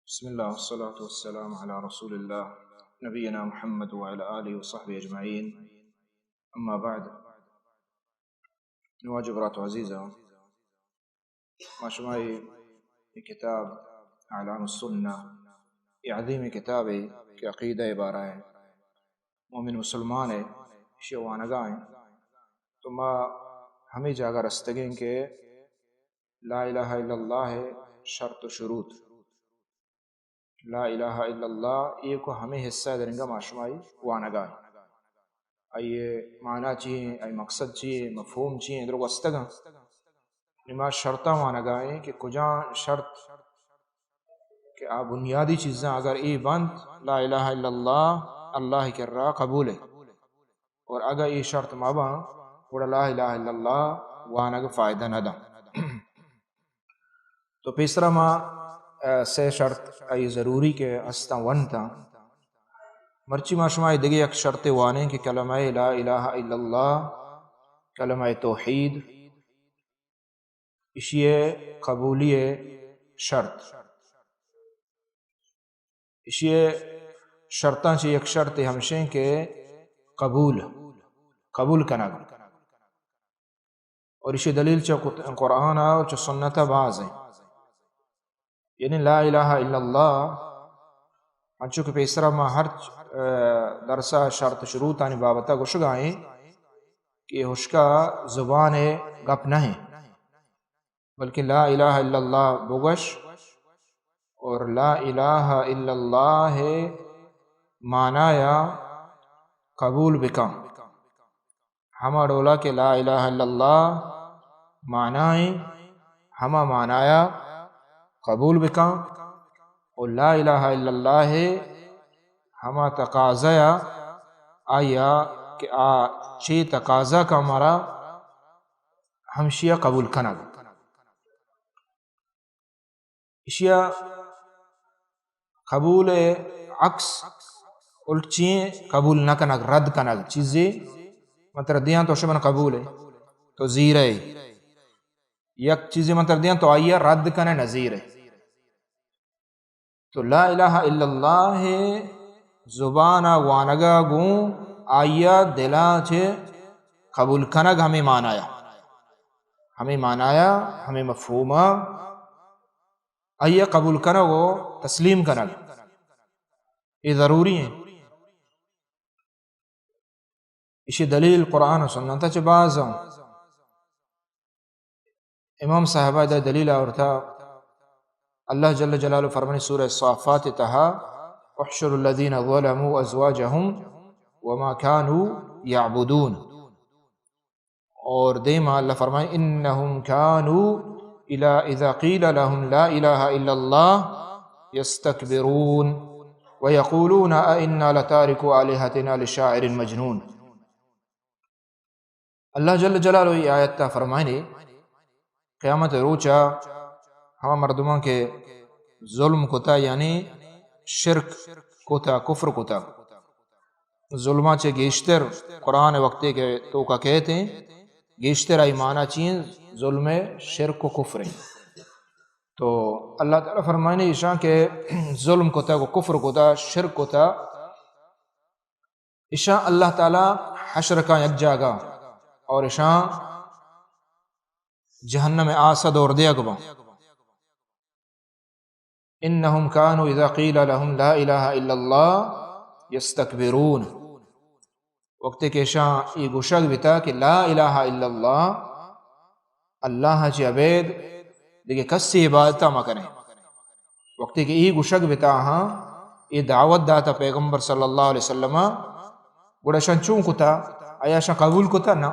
بسم الله والصلاة والسلام على رسول الله نبينا محمد وعلى آله وصحبه أجمعين. أما بعد، نواجه برات عزيزة ما شماي كتاب أعلام السنة عظيم كتابي كعقيدة عبارة مومن مسلمان شیوانا گائیں تو ما ہمیں جاگا رستگیں کہ لا الہ الا اللہ شرط و شروط لا الہ الا اللہ یہ کو ہمیں حصہ درنگا معشمائی وانا گائیں آئیے معنی چیئے آئی مقصد چیئے مفہوم چیئے در وستگا نما شرطہ وانا گائیں کہ کجان شرط کہ آپ بنیادی چیزاں اگر ای بند لا الہ الا اللہ اللہ کر رہا قبول ہے، اور اگر یہ شرط مابا وڑا لا الہ الا اللہ وانا کا فائدہ نہ دا تو پیسرا ما سے شرط ای ضروری کے استا ون تا مرچی ما شمائی دگی ایک شرط وانے کہ کلمہ لا الہ الا اللہ کلمہ توحید اشیے قبولی شرط اشیے شرطاں چی ایک شرط ہمشیں کہ قبول کنگ اور اسی دلیل چا قرآن اور چا سنت باز ہیں، یعنی لا الہ الا اللہ انچو کہ پیسرا ما ہر درسہ شرط شروطانی بابتا گوشگائیں کہ ہشکا زبان گپ نہیں بلکہ لا الہ الا اللہ بگش اور لا الہ الا اللہ معنایا قبول بکا ہما ڈولا کہ لا الہ الا اللہ معنی ہما معنایا قبول بکا اور لا الہ الا اللہ ہما تقاضیا آیا کہ چی تقاضا کا مرا ہمشیہ قبول کنگ اشیاء قبول عکس الٹ چیئیں قبول نہ کنگ رد کنگ چیزیں مطلب دیاں تو شبن قبول ہے تو زیر ہے یک چیزیں مطلب دیاں تو آئیہ رد کنے نظیر ہے تو لا الہ الا اللہ زبانا وانگا گون آئیہ دلا چھے قبول کنگ ہمیں معنایا ہمیں مفہوما آئیہ قبول کنگ و تسلیم کنگ یہ ضروری ہیں اسی دلیل قرآن و سنتا چھ بعض امام صاحبہ دا دلیل آورتا اللہ جل جلالہ فرمانی سورہ الصافات تہا احشر الذین ظلموا ازواجہم وما كانوا یعبدون اور دیما اللہ فرمانی انہم كانوا اذا قیل لهم لا الہ الا اللہ یستکبرون ویقولون ائنا لتارکو آلہتنا لشاعر مجنون اللہ جل جلالہ یہ آیت تا فرمائنی قیامت روچا ہما مردمان کے ظلم کتا یعنی شرک کتا کفر کتا ظلمہ چے گیشتر قرآن وقتے کے تو کا کہتے ہیں گیشتر آئی معنی چین ظلم شرک و کفر تو اللہ تعالیٰ فرمائنی اشان کے ظلم کتا کو کفر کتا شرک کتا اشان اللہ تعالیٰ حشر کا یک جاگا اور اشان جہنم آسد اور دیا گبا انہم کانوا اذا قیل لهم لا الہ الا اللہ یستکبرون وقت کہ اشان یہ گوشگ بتا کہ لا الہ الا اللہ چی عبید دیکھے کسی عبادتہ مکنے وقت کہ یہ گوشگ بتا ہاں یہ دعوت داتا پیغمبر صلی اللہ علیہ وسلم گوڑا شان چون کتا آیا شان قبول کتا نا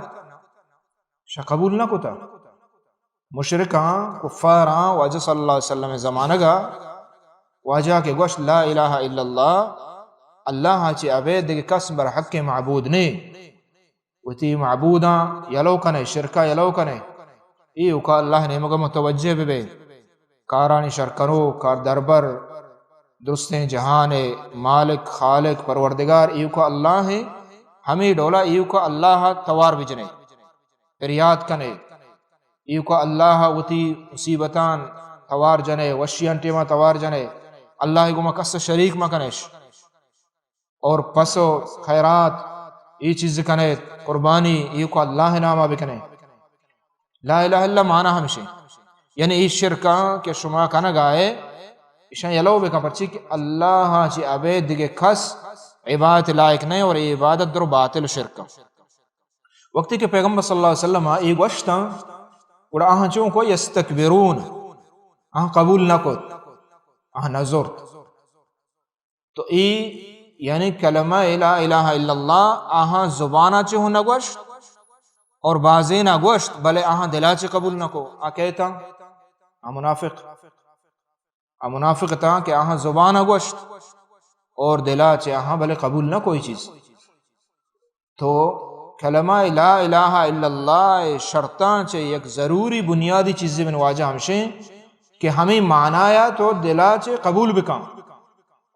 شان قبول نہ کتا مشرکاں کفاراں واجہ صلی اللہ علیہ وسلم زمانہ گا واجہ کے گوشت لا الہ الا اللہ چی عبید دیکھ کس بر حق معبود نے وتی معبوداں یلو کنے شرکا یلو کنے ایو کا اللہ نے مگا متوجہ بے کارانی شرکنو کار دربر درستیں جہان مالک خالق پروردگار ایو کا اللہ ہے ہمیں ڈولا ایو کا اللہ توار بجنے پریاد کنے ایو کا اللہ وتی مصیبتان توار جنے وشیان ٹیما توار جنے اللہ گما کس شریک مکنش اور پسو خیرات ای چیز کنے قربانی ای کو اللہ نامہ بکنے لا الہ الا معنی ہمشے یعنی ای شرکا کہ شما کنا گائے اشان یلو بکن پرچی کہ اللہ چی عبید دیگے کس عبادت لائق نہیں اور عبادت در باطل شرکا وقتی کہ پیغمبر صلی اللہ علیہ وسلم ای گوشتا اور آہاں چون کو یستکبرون آہاں قبول نہ کت آہاں نظرت تو ای یعنی کلمہ لا الہ الا اللہ آہاں زبانہ چہو نگوشت اور بازی نہ گوشت بلے آہاں دلا چی قبول نہ کو کہتا منافق تا کہ آہاں زبانہ گوشت اور دلا چی آہاں بلے قبول نہ کوئی چیز تو کلمہ لا الہ الا اللہ شرطان چے یک ضروری بنیادی چیزیں من واجہ ہمشیں کہ ہمیں معنایا تو دلا چے قبول بکاں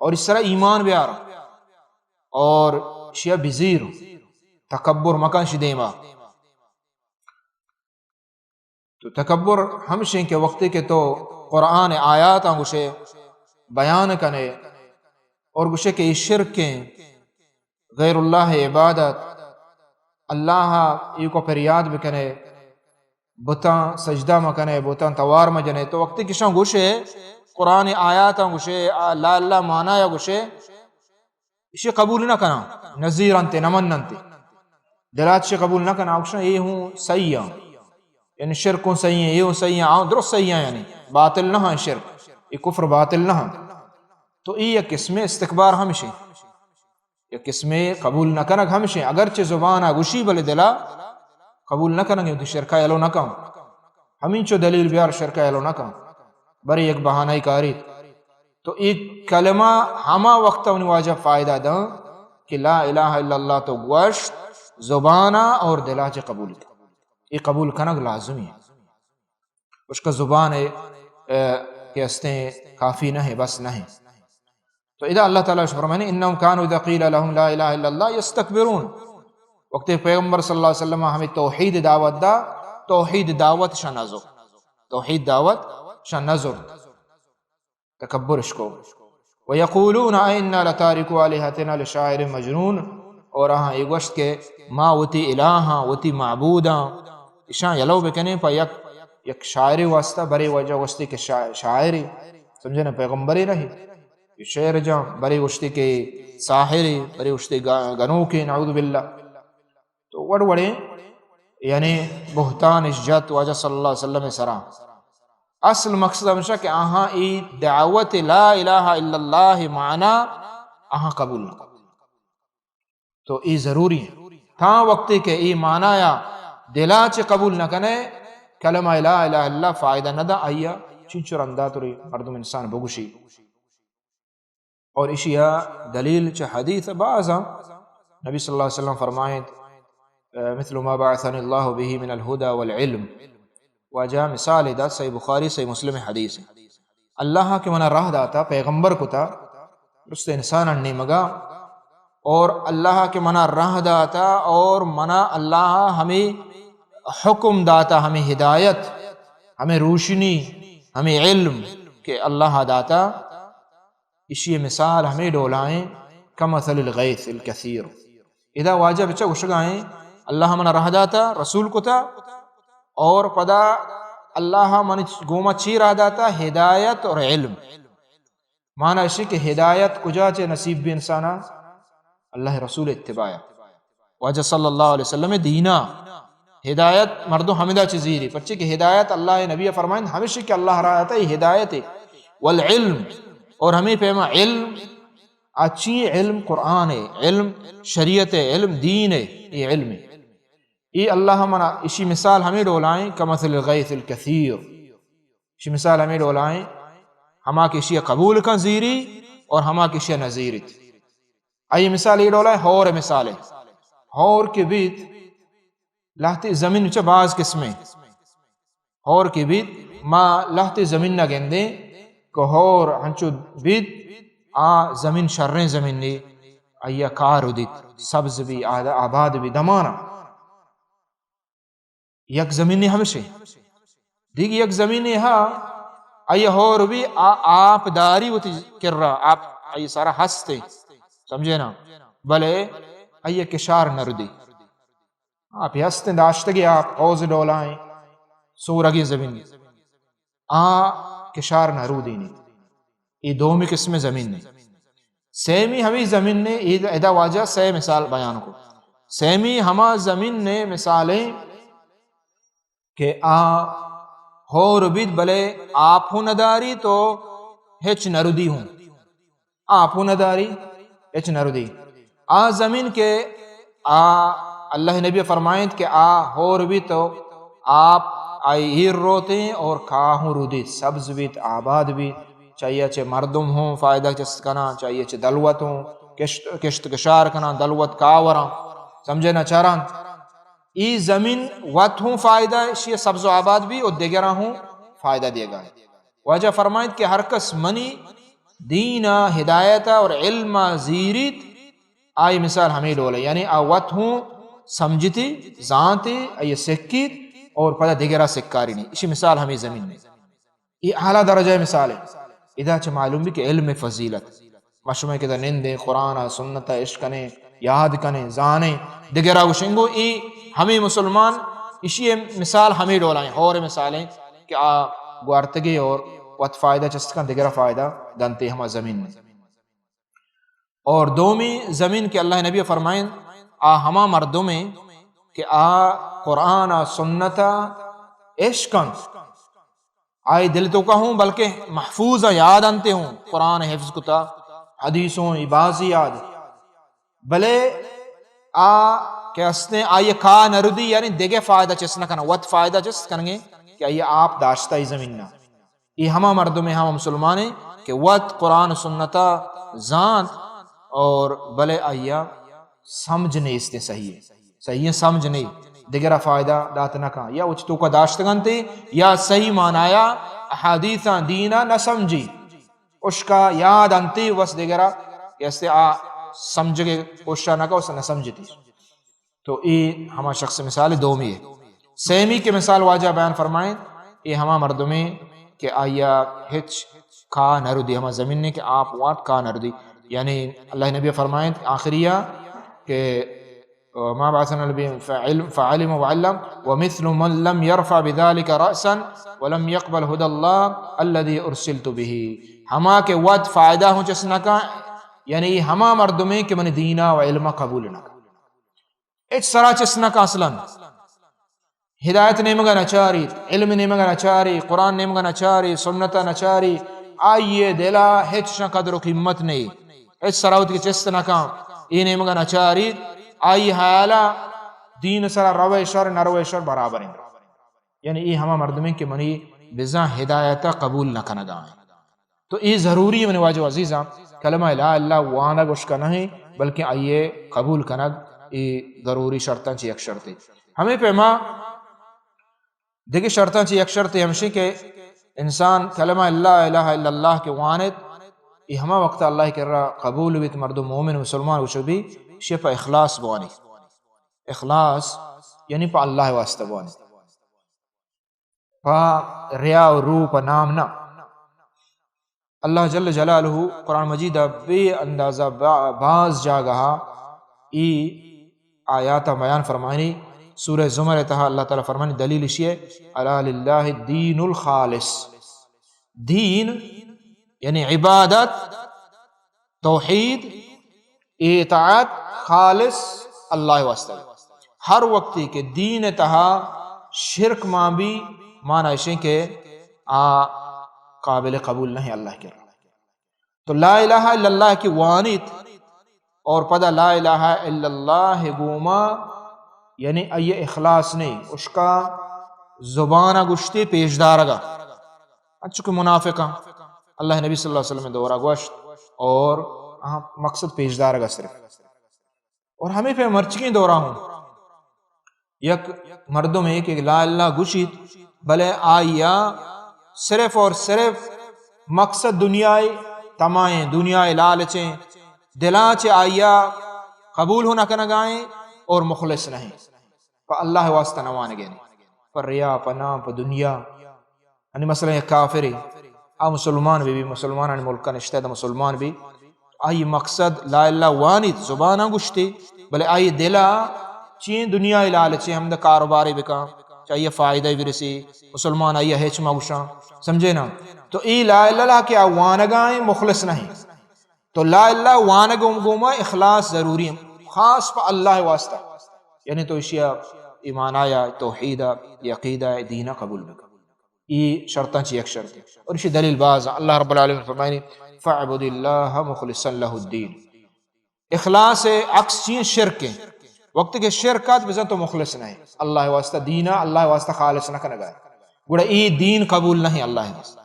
اور اس طرح ایمان بیارا اور شیعہ بزیر تکبر مکان شدیما تو تکبر ہمشیں کہ وقتی کے تو قرآن آیات گوشے بیان کنے اور گوشے کہ شرک کے غیر اللہ عبادت اللہ ای کو پریاد بکنے بتاں سجدہ مکنے بتاں توار مجنے تو وقتی کشاں گوشے قرآن آیات گوشے لا اللہ مانا یا گوشے اسے قبول نہ کنا نظیر انتے نمن انتے دلات سے قبول نہ کنا اکشاں یہ ہوں سیاں یعنی شرکوں صحیح ہیں یہ ہوں صحیح ہیں درست صحیح ہیں یعنی باطل نہ ہیں شرک یہ کفر باطل نہ ہیں تو یہ قسم استکبار ہمشے یہ قسم قبول نہ کنگ ہمشے اگرچہ زبانہ گوشی بلے دلا قبول نہ کنگ تو شرکہ یلو نہ کم ہمیں چو دلیل بیار شرکہ یلو نہ کم بری ایک بہانہ کاری تو ایک کلمہ ہما وقت انہی واجہ فائدہ دا کہ لا الہ الا اللہ تو گوشت زبانہ اور دلا چے قبول یہ قبول کنگ لازمی ہے اس کا زبان کہ استے کافی نہ ہے بس نہ ہے تو اذا اللہ تعالیٰ فرمانے انہم کانوا اذا قیل لهم لا الہ الا اللہ یستکبرون وقت پیغمبر صلی اللہ علیہ وسلم ہمیں توحید دعوت دا توحید دعوت شنظر توحید دعوت شنظر تکبر اس کو ویقولون اینا لتارکو آلہتنا لشاعر مجنون اور ہاں یہ گوشت کے ما وتی الہاں وتی معبوداں اشان یلو بکنے پا یک شاعری واسطہ بری وجہ وستی کے شاعری سمجھے نا پیغمبری نہیں شعر جاں بری وشتی کے ساحری بری وشتی گنو کے نعوذ باللہ تو وڑ وڑے یعنی بہتان اشجت واجہ صلی اللہ علیہ وسلم سرا اصل مقصد ہمیشہ کہ آہاں ای دعوت لا الہ الا اللہ معنی آہاں قبول نہ تو ای ضروری ہے تھا وقتی کہ ای معنی یا دلا چے قبول نہ کنے کلمہ لا الہ الا اللہ فائدہ نہ دا آئیا چنچر انداتوری مردم انسان بگوشی اور اشیاء دلیل چے حدیث بعضا نبی صلی اللہ علیہ وسلم فرمائیں مثل ما بعثنی اللہ به من الہدى والعلم واجہ مثال دا صحیح بخاری صحیح مسلم حدیث ہے اللہ کے منع راہ داتا پیغمبر کو تا رست انسان انہی مگا اور اللہ کے منع راہ داتا اور منع اللہ ہمیں حکم داتا ہمیں ہدایت ہمیں روشنی ہمیں علم کہ اللہ داتا اسی مثال ہمیں ڈولائیں کمثل الغیث الکثیر اذا واجہ بچہ گشگائیں اللہ منع راہ داتا رسول کو تا اور پدا اللہ من گوما چی راہ داتا ہدایت اور علم معنی اسی کہ ہدایت کجا چے نصیب بھی انسانا اللہ رسول اتباع واجہ صلی اللہ علیہ وسلم دینا ہدایت مردوں حمدہ چیزیری پچھے کہ ہدایت اللہ نبی فرمائیں ہمیشہ کہ اللہ رہا ہے ہدایت والعلم اور ہمیں پیما علم اچھی علم قرآن ہے علم شریعت ہے علم دین ہے یہ علم ہے یہ اللہ منا اسی مثال ہمیں ڈولائیں کمثل الغیث الکثیر اسی مثال ہمیں ڈولائیں ہما کسی قبول کا زیری اور ہما کسی نظیرت آئی مثال یہ ڈولائیں ہور مثال ہے ہور کے بیت لہتی زمین چا بعض قسمیں ہور کے بیت ما لہتی زمین نہ گندیں کہ ہور ہنچو بیت زمین شریں زمین نے آیا کارو دیت سبز بھی آباد بھی دمانا یک زمین ہمشے دیکھ یک زمین ہاں آئی ہور بھی آپ داری ہوتی کر رہا آپ آئی سارا ہستے سمجھے نا بلے آئی کشار نردی آپ ہستے داشتگی آپ اوز ڈولائیں سورگی زمین کشار نرودی نہیں یہ دومی قسم زمین نہیں سیمی ہمیں زمین نے ادا واجہ سے مثال بیان کو سیمی ہما زمین نے مثالیں کہ ہور بید بلے آپ ہوں نداری تو ہچ نردی ہوں آپ ہوں نداری ہچ نردی زمین کے اللہ نبی فرمائیں کہ ہور بھی تو آپ آئی ہیر روتے ہیں اور کاہوں رودی سبز بیت آباد بھی چاہیے چھے مردم ہوں فائدہ چست کنا چاہیے چھے دلوت ہوں کشت کشار کنا دلوت کاورا سمجھے نا چاران ای زمین وط ہوں فائدہ اسی سبز و آباد بھی اور دیگرہ ہوں فائدہ دے گا واجہ فرمائیں کہ ہر کس منی دینا ہدایتا اور علم زیریت آئی مثال ہمیں ڈولے یعنی وط ہوں سمجھتی زانتی آئی سکیت اور پتہ دیگرہ سکاری نہیں اسی مثال ہمیں زمین میں یہ اعلیٰ درجہ مثال ہے ادھا چھ معلوم بھی کہ علم فضیلت مشمع کے دا نندے قرآن سنت عشقنے یاد کنے زانے دیگرہ گشنگو ای ہمیں مسلمان اسی مثال ہمیں ڈولائیں اور مثالیں کہ گوارتگی اور وقت فائدہ چستکن دیگرہ فائدہ دنتے ہما زمین میں اور دومی زمین کے اللہ نبی فرمائیں ہما مردوں میں کہ قرآن سنت عشقن آئی دل تو کا ہوں بلکہ محفوظ یاد انتے ہوں قرآن حفظ کتا حدیثوں عبازی یاد بلے کہ اسنے آئی کا نردی یعنی دیگے فائدہ چسنا کنا وقت فائدہ چس کرنگے کہ آئی آپ داشتہ ہی زمین نا یہ ہما مردوں میں ہما مسلمانے کہ وقت قرآن سنتا زانت اور بلے آئیا سمجھ نہیں اس نے صحیح ہے سمجھ نہیں دیگرہ فائدہ دات نہ کہا یا اچھتو کا داشتگن تھی یا صحیح معنایا احادیثاں دینا نہ سمجھی اس کا یاد انتی وس دیگرہ ایسے سمجھ کے کوشش نہ کہا اسے نہ سمجھتی تو یہ ہما شخص مثال دومی ہے سیمی کے مثال واجہ بیان فرمائیں یہ ہما مردوں میں کہ آیا ہچ کھا نردی ہما زمین نے کہ آپ وات کھا نردی یعنی اللہ نبی فرمائیں آخریہ کہ ما بعثنا نبی فعلم وعلم ومثل من لم يرفع بذلك رأسا ولم يقبل هدى الله الذي ارسلت به ہما کے وقت فائدہ ہوں چسنا کا یعنی ہما مردمیں کہ من دینا و علم قبول نہ ایچ سرا چسنا کا اصلا ہدایت نیمگا نچاری علم نیمگا نچاری قرآن نیمگا نچاری سنتا نچاری آئیے دلا ہچ نہ قدر و قیمت نہیں ایچ سراوت کی چستنا کا یہ نیمگا نچاری آئی حیالا دین سرا رویشر نرویشر برابر ہیں یعنی یہ ہما مردمیں کہ منی بزا ہدایتا قبول نہ کنگا ہیں تو یہ ضروری ہے منی واجہ عزیزہ کلمہ لا اللہ وانا گوش کا نہیں بلکہ آئیے قبول کنگ یہ ضروری شرطاں چی ایک شرطی ہمیں پہ ماں دیکھیں شرطاں چی ایک شرطی ہمشی کہ انسان کلمہ لا الہ الا اللہ کے وانت یہ ہما وقت اللہ کر رہا قبول بیت مردم مومن مسلمان وشو بھی شپا اخلاص بوانی اخلاص یعنی پا اللہ واسطہ بوانی پا ریا و رو پا نام نا اللہ جل جلالہ قرآن مجید بے اندازہ بعض جاگہا ای آیات بیان فرمانی سورہ زمر تہا اللہ تعالیٰ فرمانی دلیل شیئے الا للہ الدین الخالص دین یعنی عبادت توحید اطاعت خالص اللہ واسطہ ہر وقتی کہ دین تہا شرک ماں بھی مانا اسے کہ قابل قبول نہیں اللہ کے تو لا الہ الا اللہ کی وانت اور پدا لا الہ الا اللہ گوما یعنی ای اخلاص نہیں اس کا زبانہ گشتی پیشدار گا اچھو منافقہ اللہ نبی صلی اللہ علیہ وسلم دورہ گوشت اور مقصد پیشدار گا صرف اور ہمیں پہ مرچکیں دورہ ہوں یک مردوں میں کہ لا اللہ گشید بلے آئیا صرف اور صرف مقصد دنیای تمائیں دنیای لالچیں دلاچے آئیا قبول ہونا کنگائیں اور مخلص نہیں پا اللہ واسطہ نوانے گئے نہیں پا ریا پا نام پا دنیا یعنی مثلا ایک کافری آ مسلمان بھی مسلمان ملکہ نشتہ دا مسلمان بھی آئی مقصد لا اللہ وانید زبانہ گشتی بلے آئی دلا چین دنیا لالچی ہم دا کاروباری بکا چاہیے فائدہ برسی مسلمان آئی ہیچ مگوشاں سمجھے نا تو ای لا اللہ کے وانگائیں مخلص نہیں تو لا اللہ وانگوں گوما اخلاص ضروری ہے خاص پا اللہ واسطہ یعنی تو اشیاء ایمان آیا توحیدہ یقیدہ دینہ قبول بکا یہ شرطاں چی ایک شرط ہے اور اسی دلیل باز اللہ رب العالمین فرمائنی فَعْبُدِ اللَّهَ مُخْلِصًا لَهُ الدِّينَ اخلاص عکس چین شرک ہے وقت کے شرکات بزن تو مخلص نہیں اللہ واسطہ دینہ اللہ واسطہ خالص نہ کنگا گوڑا ای دین قبول نہیں اللہ واسطہ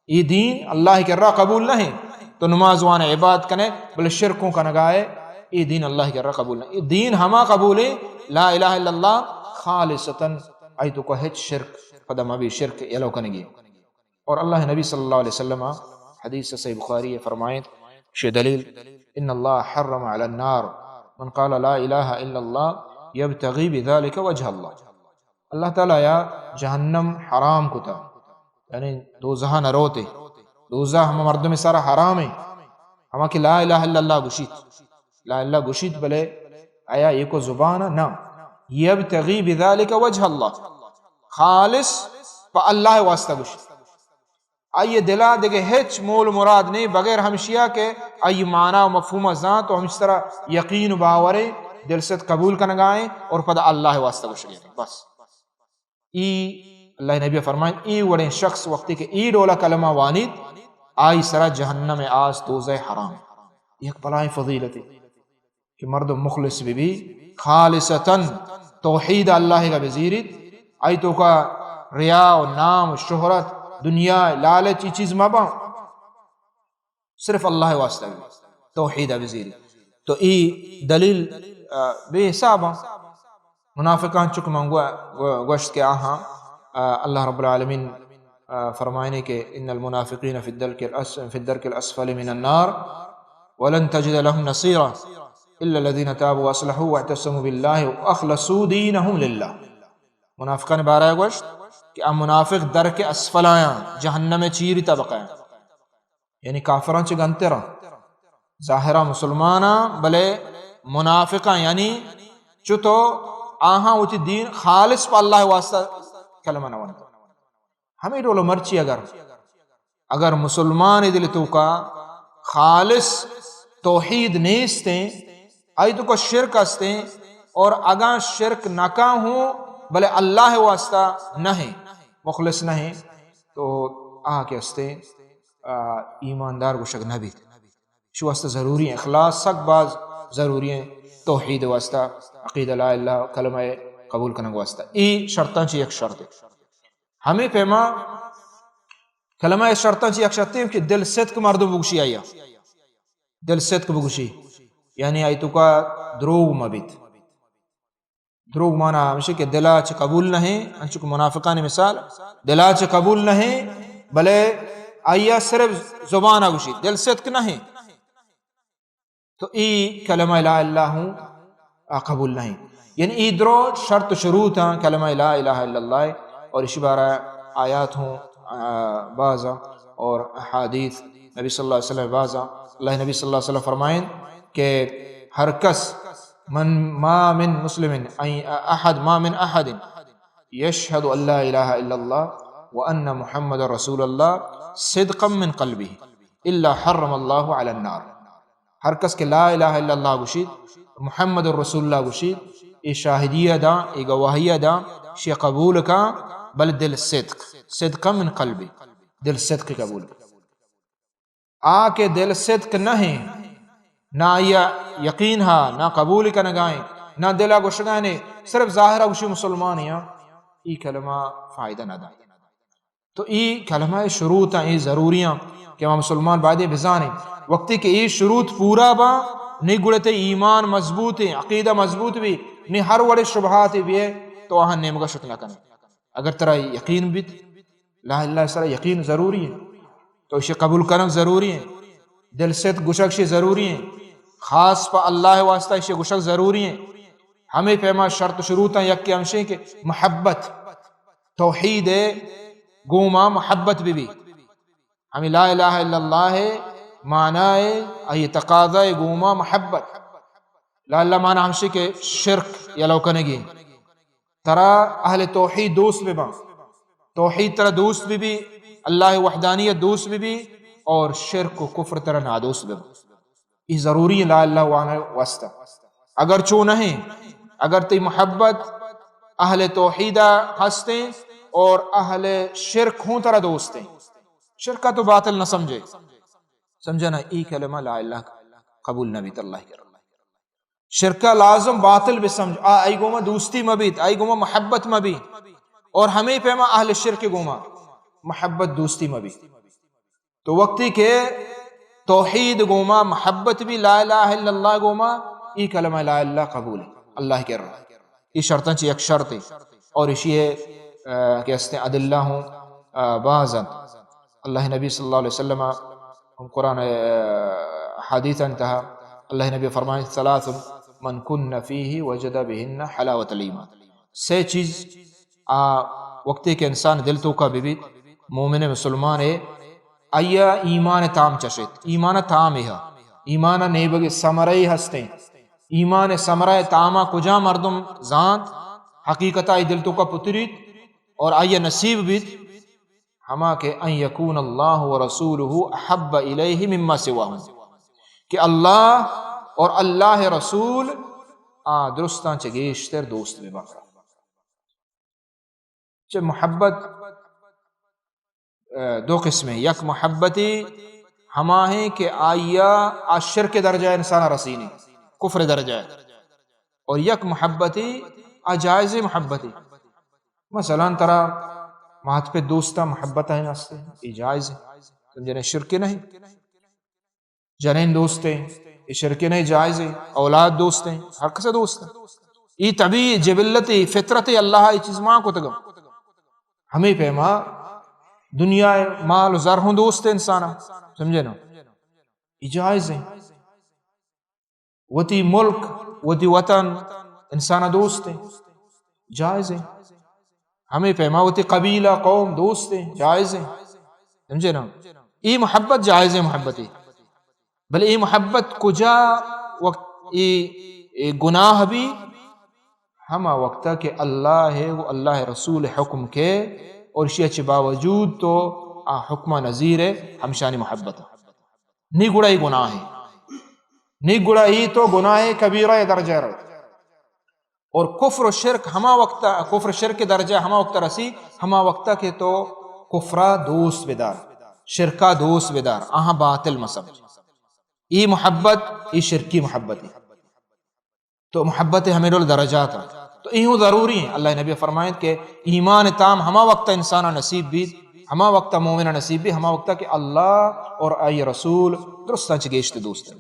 ای دین اللہ کے راہ قبول نہیں تو نماز وانا عبادت کنے بلے شرکوں کا نگائے ای دین اللہ کے راہ قبول نہیں ای دین ہما قبول ہے لا الہ الا اللہ خالصتاً آئی تو کو ہچ شرک قدم ابھی شرک یلو کنگی اور اللہ نبی صلی اللہ علیہ وسلم حدیث صحیح بخاری فرمائیں شی دلیل ان اللہ حرم علی النار من قال لا الہ الا اللہ یبتغی بذلک وجہ اللہ تعالیٰ یا جہنم حرام کتا یعنی دوزہاں نہ روتے دوزہ ہم مردوں میں سارا حرام ہے ہما کہ لا الہ الا اللہ گشید لا اللہ گشید بلے آیا یہ کو زبانہ نا یبتغی بذلک وجہ اللہ خالص پا اللہ واسطہ گشید آئیے دلا دیکھے ہیچ مول مراد نہیں بغیر ہمشیہ کے آئی معنی و مفہوم ذات تو ہم اس طرح یقین و باورے دل سے قبول کنگائیں اور پدا اللہ واسطہ گشید بس ای اللہ نبی فرمائیں ای وڑیں شخص وقتی کہ ای ڈولا کلمہ وانید آئی سرا جہنم آز دوزہ حرام ایک بلائیں فضیلت کہ مرد مخلص بھی خالصتاً توحید اللہ کا بزیرت آئی تو کا ریا و نام و شہرت دنیا لالچ چیز مبا صرف اللہ واسطہ توحید بزیرت تو ای دلیل بے حساب منافقان چک منگوا گوشت کے آہاں اللہ رب العالمین فرمائنے کہ ان المنافقین فی الدرک الاسفل من النار ولن تجد لهم نصیرا الا الذين تابوا واصلحوا واعتصموا بالله واخلصوا دینهم للہ منافقان بارہ گوشت کہ ام منافق درک اسفل آیاں جہنم چیری طبقہ ہیں یعنی کافران چھ گنتے رہا ظاہرہ مسلمانہ بلے منافقہ یعنی چو تو آہاں ہوتی دین خالص پا اللہ واسطہ کلمہ نوانتا ہمیں رولو مرچی اگر مسلمان دل تو کا خالص توحید نیستیں آئی تو کا شرک ہستیں اور اگاں شرک نکا ہوں بلے اللہ واسطہ نہیں مخلص نہیں تو کے ہستے ایماندار کو شک نبی شو واسطہ ضروری ہیں اخلاص سک باز ضروری ہیں توحید واسطہ عقید لا اللہ کلمہ قبول کرنے واسطہ ای شرطاں چی ایک شرط ہے ہمیں پیما کلمہ شرطاں چی ایک شرط ہے کہ دل صدق مردوں بگشی آیا دل صدق بگشی یعنی آئی تو کا دروغ مبیت دروغ مانا ہمیشہ کہ دلا چھ قبول نہیں انچک منافقان مثال دلا چھ قبول نہیں بلے آیا صرف زبانہ گوشی دل صدق نہیں تو ای کلمہ لا اللہ ہوں قبول نہیں یعنی ای درو شرط شروط ہیں کلمہ لا الہ الا اللہ اور اسی بارہ آیات ہوں بعضا اور احادیث نبی صلی اللہ علیہ وسلم بعضا اللہ نبی صلی اللہ علیہ وسلم فرمائیں کہ ہر کس ما من احد یشہد ان لا الہ الا اللہ وان محمد رسول اللہ صدقا من قلبہ الا حرم اللہ علی النار ہر کس کے لا الہ الا اللہ گشید محمد رسول اللہ گشید یہ شاہدیہ دا یہ گواہیہ دا شی قبول کا بل دل صدقا من قلبی دل صدق قبول کے دل صدق نہیں نہ یقین ہا نہ قبول کا نگائیں نہ دلہ گوشگانے صرف ظاہرہ گوشی مسلمان یا ای کلمہ فائدہ نہ دائیں تو ای کلمہ شروط ہیں ای ضروریاں کہ ہم مسلمان بعدی بزانے وقتی کہ ای شروط پورا با نہیں گڑتے ایمان مضبوط ہے عقیدہ مضبوط بھی نہیں ہر وڑے شبہات بھی ہے تو وہاں نیمگا شک نہ کریں اگر ترہ یقین بھی لا اللہ سر یقین ضروری ہے تو اسے قبول کرنا ضروری ہے دل سے گشک سے ضروری ہے خاص پا اللہ واسطہ اسے گشک ضروری ہے ہمیں پیما شرط شروط ہیں یک کے ہمشے کہ محبت توحید گوما محبت بھی ہمیں لا الہ الا اللہ معنی ای تقاضا گوما محبت لا اللہ معنی ہمشی کے شرک یلو کنگی ترا اہل توحید دوست بھی توحید ترا دوست بھی اللہ وحدانیت دوست بھی اور شرک و کفر ترا نادوست بھی یہ ضروری ہے لا اللہ وانا واسطہ اگر چو نہیں اگر تی محبت اہل توحیدہ ہستے اور اہل شرک ہوں ترا دوستے شرکہ تو باطل نہ سمجھے نا ای کلمہ لا الہ قبول نبی اللہ کر شرکہ لازم باطل بھی سمجھ آئی گوما دوستی مبید آئی گوما محبت مبید اور ہمیں پیما اہل شرک گوما محبت دوستی مبید تو وقتی کہ توحید گوما محبت بھی لا الہ الا اللہ گوما ای کلمہ لا الہ قبول اللہ کر رہا یہ شرطیں چی ایک شرط اور اسی کہستے ہیں ادلہ ہوں بعضاً اللہ نبی صلی اللہ علیہ وسلم قرآن حدیث انتہا اللہ نبی فرمائے ثلاث من کن فیہ وجد بہن حلاوت الایمان سے چیز وقتی کہ انسان دل تو کا بھی مومن مسلمان ہے ایا ایمان تام چشت ایمان تام ہے ایمان نیبگ سمرئی ہستے ایمان سمرئی تاما کجا مردم زانت حقیقتا ای دل تو کا پتریت اور ایا نصیب بیت ہما کہ ان یکون اللہ ورسولہ احب الیہ مما سواہم کہ اللہ اور اللہ رسول درستان چگیشتر دوست بے باقرا محبت دو قسمیں یک محبتی ہما ہے کہ آیا شرک درجہ انسان رسینی کفر درجہ اور یک محبتی جائز محبتی مثلا ترا مات پہ دوستا محبت ہے نستے یہ جائز ہے جنہیں شرک نہیں جنین دوست ہیں یہ شرک نہیں جائز ہے اولاد دوست ہیں حق سے دوست ہیں یہ طبیعی جبلتی فطرتی اللہ یہ چیز ماں کو تگم ہمیں پیما دنیا مال زر ہوں دوست انسانا سمجھے نا یہ جائز ہے وتی ملک وتی وطن انسانا دوست ہیں جائز ہے ہمیں پیما وتی قبیلہ قوم دوست ہیں جائز ہے سمجھے نا یہ محبت جائز ہے محبتی بل یہ محبت کجا وقت یہ گناہ بھی ہما وقتا کہ اللہ ہے وہ اللہ رسول حکم کے اور اسی اچھے باوجود تو حکمہ نظیر ہے ہمشانی محبت نی گڑا ہی گناہ ہے نی گڑا ہی تو گناہ کبیرہ درجہ رہا اور کفر و شرک ہما وقتا کفر شرک درجہ ہما وقتا رسی ہما وقتا کہ تو کفرہ دوست بدار شرکہ دوست بدار آہاں باطل مسمج ای محبت ای شرکی محبت ہے تو محبت ہمیں رول درجات ہیں تو ایہوں ضروری ہیں اللہ نبی فرمائیں کہ ایمان تام ہما وقت انسانا نصیب بھی ہما وقت مومنہ نصیب بھی ہما وقت کہ اللہ اور ای رسول درستان چھ گیشت دوست ہیں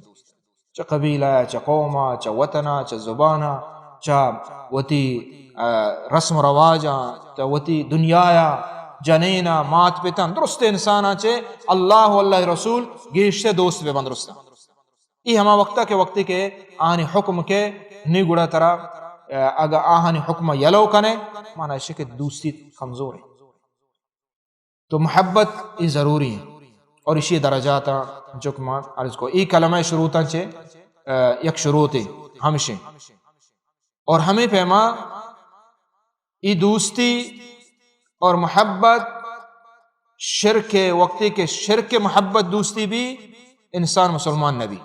چا قبیلہ چا قومہ چا وطنہ چا زبانہ چا وتی رسم رواجہ چا وتی دنیایا جنینہ مات پتن درست انسانا چھے اللہ و اللہ رسول گیشت دوست بے بندرستان ای ہما وقتا کے وقتی کے آنی حکم کے نی گڑا ترا اگر آہانی حکم یلو کنے مانا اسے کہ دوستی کمزور ہے تو محبت ای ضروری ہے اور اسی درجات جو کمان عرض کو ای کلمہ شروطاں چھے یک شروطی ہمشیں اور ہمیں پیما ای دوستی اور محبت شرک وقتی کے شرک محبت دوستی بھی انسان مسلمان نبی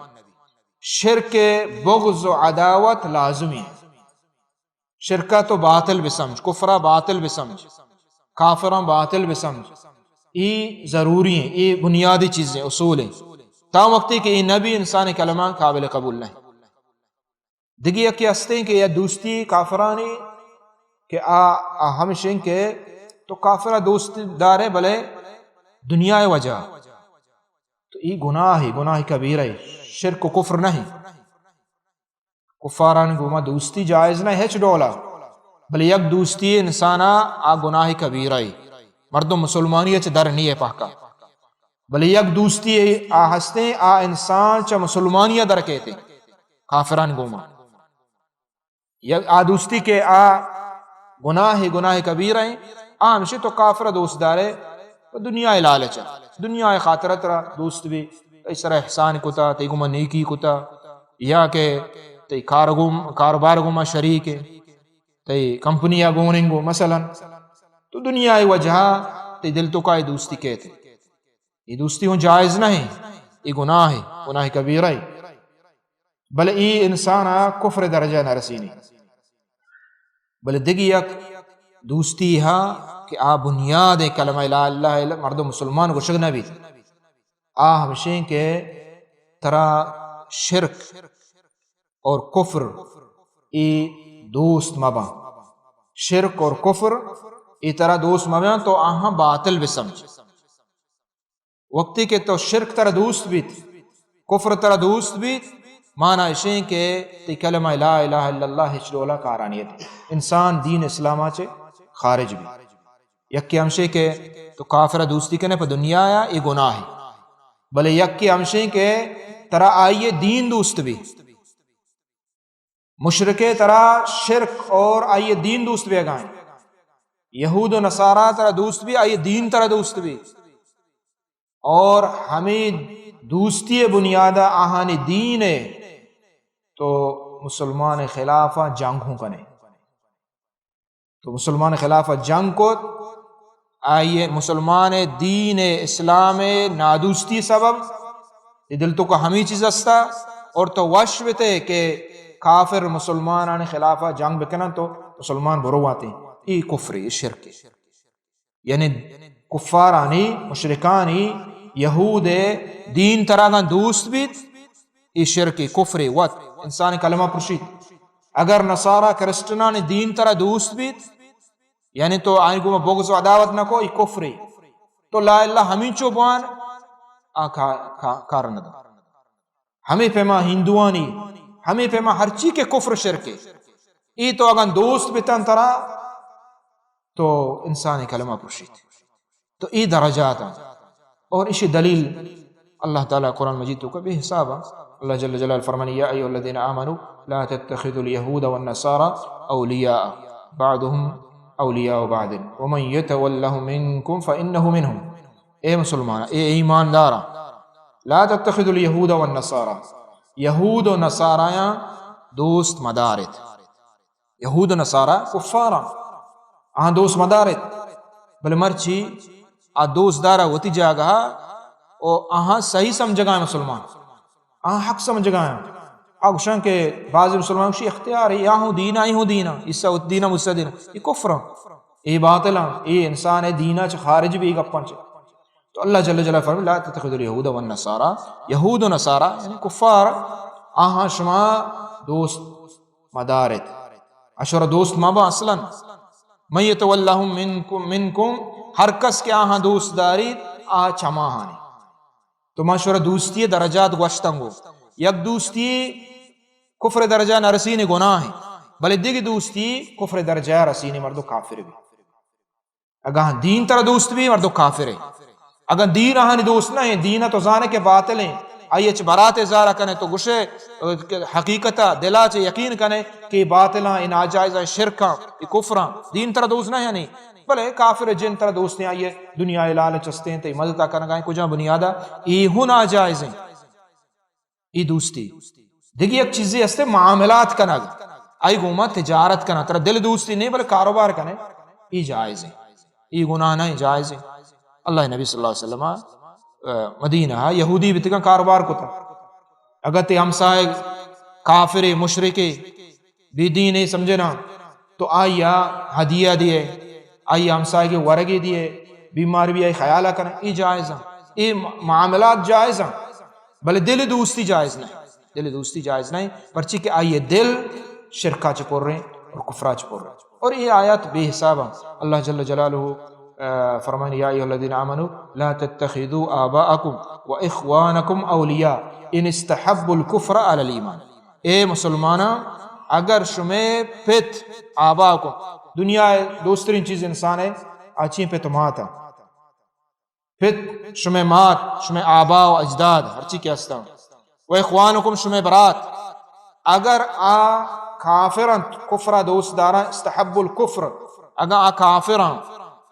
شرک بغض و عداوت لازمی ہے شرکہ تو باطل بھی سمجھ کفرہ باطل بھی سمجھ کافرہ باطل بھی سمجھ یہ ضروری ہیں یہ بنیادی چیزیں اصول ہیں تا وقتی کہ یہ نبی انسان کلمہ قابل قبول نہیں دگی یکی ہستے ہیں کہ یہ دوستی کافرانی کہ ہمشن کے تو کافرہ دوست دار ہے بلے دنیا وجہ تو یہ گناہ کبیرہ ہے شرک و کفر نہیں کفاران گوما دوستی جائز نہیں ہے چڈولا بل یک دوستی انسانا گناہ کبیرہ مردم مسلمانی چ در نہیں ہے پاکا بل یک دوستی ہستے انسان چ مسلمانی در کہتے کافران گوما یک دوستی کے گناہ کبیرہ ہمشہ تو کافر دوست دارے دنیا لالچ دنیا خاطرت را دوست بھی اس طرح احسان کتا تی گما نیکی کتا یا کہ تی کاروبار گما شریک تی کمپنیا گوننگو مثلا تو دنیا وجہ تی دل تو کا دوستی کہتے یہ دوستی ہوں جائز نہیں، یہ گناہ ہے، گناہ کبیرہ ہے، بل ای انسان کفر درجہ نہ رسینی، بل دیگی یک دوستی ہا کہ آ بنیاد کلمہ لا الہ الا مرد مسلمان کو شگنا بھی آ ہمشیں کہ ترا شرک اور کفر ای دوست مبا، شرک اور کفر ای طرح دوست مبا تو آہاں باطل بھی سمجھ وقتی کہ تو شرک ترا دوست بیت کفر ترا دوست بیت معنی اشیں کہ تی کلمہ لا الہ الا اللہ ہچلولا کارانیت انسان دین اسلامہ چے خارج بھی یکی ہمشے کہ تو کافر دوستی کنے پہ دنیا آیا یہ گناہ ہے، بلے یکی ہمشے کہ ترا آئیے دین دوست بھی مشرکے ترا شرک اور آئیے دین دوست بھی اگائیں، یہود و نصارہ ترا دوست بھی آئیے دین ترا دوست بھی، اور ہمیں دوستی بنیادہ آہانی دین ہے تو مسلمان خلافہ جنگ ہوں کنے تو مسلمان خلافہ جنگ کو آئیے مسلمان دین اسلام نادوستی سبب دل تو کا ہمیں چیز استا اور تو وشوتے کہ کافر مسلمان خلافہ جنگ بکنا تو مسلمان برو آتے ہیں یہ کفری شرک یعنی کفارانی مشرکانی یہود دین طرح کا دوست بھی یہ شرک کفری وط انسان کلمہ پرشید اگر نصارہ کرسٹنان دین طرح دوست بھی یعنی تو آئین کو بغض و عداوت نہ کو یہ کفری تو لا اللہ ہمیں چوبان کارند ہمیں پیما ہندوانی ہمیں پیما ہر چیز کے کفر شرک یہ تو اگر دوست بیتن طرح تو انسان کلمہ پرشید تو یہ درجات ہیں اور اسی دلیل اللہ تعالیٰ قرآن مجید تو کا بھی حساب اللہ جل جلال فرمانی یا ایھا الذین آمنوا لا تتخذوا اليہود والنصارى اولیاء بعضهم اولیاء بعض ومن يتولهم منکم فإنه منهم اے مسلمان اے ایماندارا لا تتخذوا اليہود والنصارى یہود و نصاریاں دوست مدارت یہود و نصارہ کفارا آن دوست مدارت بل مرچی آ دوست دارا ہوتی جاگا او آہاں صحیح سمجھگا ہے مسلمان آہاں حق سمجھگا ہے آگو شان کے بعض مسلمان کی اختیار ہے یا ہوں دینا ہی ہوں دینا اس سے دینا مجھ سے دینا یہ کفر یہ باطل یہ انسان ہے دینا چھ خارج بھی گپن چھ تو اللہ جل جلالہ فرمائے لا تتخذوا اليہود والنصارى یہود و نصارہ یعنی کفار آہاں شما دوست مدارت اشور دوست مابا اصلا من یتولہم منکم ہر کس کے آہاں دوست داری آ چماہانی تو ماشورہ دوستی درجات گوشتنگو یک دوستی کفر درجہ نہ رسین گناہ ہے بلے دیگی دوستی کفر درجہ رسین مردو کافر بھی اگر دین ترہ دوست بھی مردو کافر ہے اگر دین آہانی دوست نہ ہے دین تو زانے کے باطل ہیں آئیے چھ برات ازارہ کنے تو گشے حقیقتہ دلا چھ یقین کنے کہ باطلاں ان ناجائزہ شرکاں یہ کفراں دین ترہ دوست نہ ہے نہیں بلے کافر جن طرح دوست ہیں آئیے دنیا لالچ ہستے ہیں تے مدد کرنا گائیں کجا بنیادہ یہ ہوں ناجائز ہیں یہ دوستی دیکھیں ایک چیزیں ہستے معاملات کرنا آئی گوما تجارت کرنا ترہ دل دوستی نہیں بلے کاروبار کرنے یہ جائز ہیں یہ گناہ نہیں جائز ہیں اللہ نبی صلی اللہ علیہ وسلم مدینہ یہودی بتکا کاروبار کو تھا اگر تے ہمسائے کافر مشرکے بھی دین نہیں سمجھنا تو آئیا ہدیہ دیے آئی ہمسائے کے ورگے دیے بیمار بھی آئی خیالہ کریں یہ جائز ہیں یہ معاملات جائز ہیں بلے دل دوستی جائز نہیں دل دوستی جائز نہیں پرچی کہ آئیے دل شرکہ چپور رہے ہیں اور کفرہ چپور رہے ہیں اور یہ آیات بے حساب ہیں اللہ جل جلالہ فرمائے یا ایھا الذین آمنوا لا تتخذوا آباءکم و اخوانکم اولیاء ان استحبوا الکفر علی الایمان اے مسلمانہ اگر شمیں پت آباءکم دنیا دوسرین چیز انسان ہے آچین پہ تمہاتا پھر شمیں مات شمیں آبا و اجداد ہر چی کیا استا و اخوانکم شمیں برات اگر آ کافران کفر دوست دارا استحب الکفر اگر آ کافران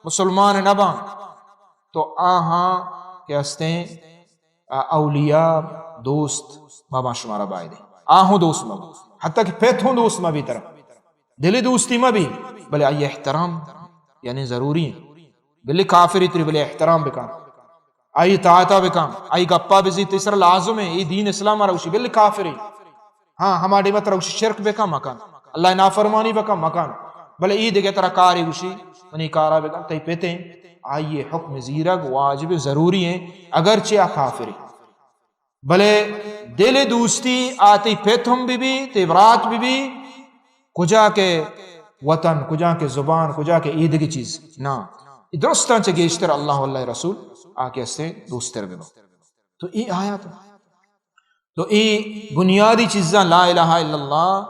مسلمان نبان تو آہاں کہ ہستیں اولیاء دوست ماما شمارا بائی دے آہوں دوست مبا حتیٰ کہ پیتھوں دوست مبی طرف دلی دوستی مبی بلے آئی احترام یعنی ضروری ہے بلے کافری تری بلے احترام بکام آئی طاعتہ بکام آئی گپا بزی تیسر لازم ہے یہ دین اسلام روشی بلے کافری ہاں ہمارے مت روشی شرک بکام مکان اللہ نافرمانی بکام مکان بلے ای دیکھے ترہ کاری روشی منی کارا بکام تی پیتے ہیں آئیے حکم زیرگ واجب ضروری ہیں اگرچہ کافری بلے دل دوستی آتی پیتھم بھی تیورات بھی کجا کے وطن کجا کے زبان کجا کے عید کی چیز نا درستان چے گیشتر اللہ واللہ رسول آکے اس سے دوستر بھی تو ای آیا تو ای بنیادی چیزاں لا الہ الا اللہ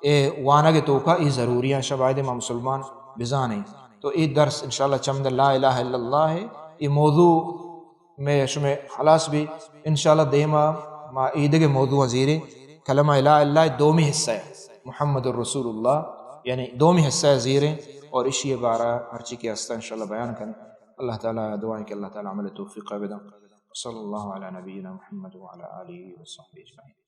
اے وانگ توکا ای ضروریاں شبائد ما مسلمان بزانے تو ای درس انشاءاللہ چمد لا الہ الا اللہ ہے ای موضوع میں شمیں خلاص بھی انشاءاللہ دیما ما عید کے موضوع وزیرے کلمہ لا الہ دومی حصہ ہے محمد الرسول اللہ یعنی دومی حصہ زیریں اور اسی بارہ ہرچی کی حصہ انشاءاللہ بیان کریں اللہ تعالیٰ دعائیں کہ اللہ تعالیٰ عمل توفیق بدا صلی اللہ علی نبینا محمد وعلی آلہ وصحبہ اجمعین